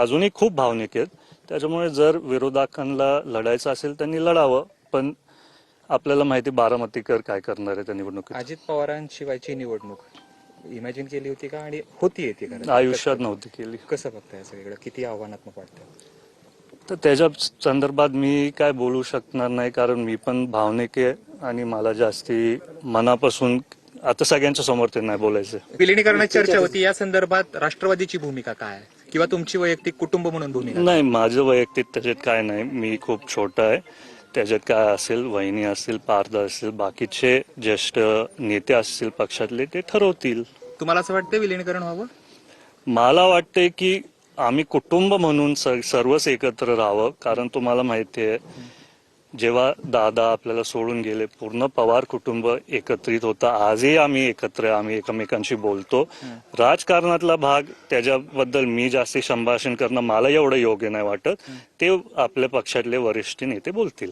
अजूनही खूप भावनिक आहेत. त्याच्यामुळे जर विरोधकांना लढायचं असेल त्यांनी लढावं, पण आपल्याला माहिती बारामतीकर काय करणार आहे त्या निवडणुकीत. अजित पवारांशिवायची निवडणूक इमॅजिन केली होती का आणि होती येते का? आयुष्यात नव्हती केली. कसं बघताय सगळीकडे, किती आव्हानात्मक वाटतं? तर त्याच्या संदर्भात मी काय बोलू शकणार नाही, कारण मी पण भावनिक आहे आणि मला जास्ती मनापासून आता सगळ्यांच्या समोर ते नाही बोलायचं. विलिनीकरणाची चर्चा होती, या संदर्भात राष्ट्रवादीची भूमिका काय आहे किंवा तुमची वैयक्तिक कुटुंब म्हणून भूमिका? नाही, माझं वैयक्तिक त्याच्यात काय नाही. मी खूप छोटा आहे. त्याच्यात काय असेल, वहिनी असतील, पार्थ असेल, बाकीचे ज्येष्ठ नेते असतील पक्षातले ते ठरवतील. तुम्हाला असं वाटतं विलिनीकरण व्हावं? मला वाटतंय की आम्ही कुटुंब म्हणून सर्वच एकत्र राहावं, कारण तुम्हाला माहिती आहे जेव्हा दादा आपल्याला सोडून गेले पूर्ण पवार कुटुंब एकत्रित होतं. आजही आम्ही एकत्र आहे, आम्ही एकमेकांशी बोलतो. राजकारणातला भाग त्याच्याबद्दल मी जास्ती संभाषण करणं मला एवढं योग्य नाही वाटत. ते आपल्या पक्षातले वरिष्ठ नेते बोलतील.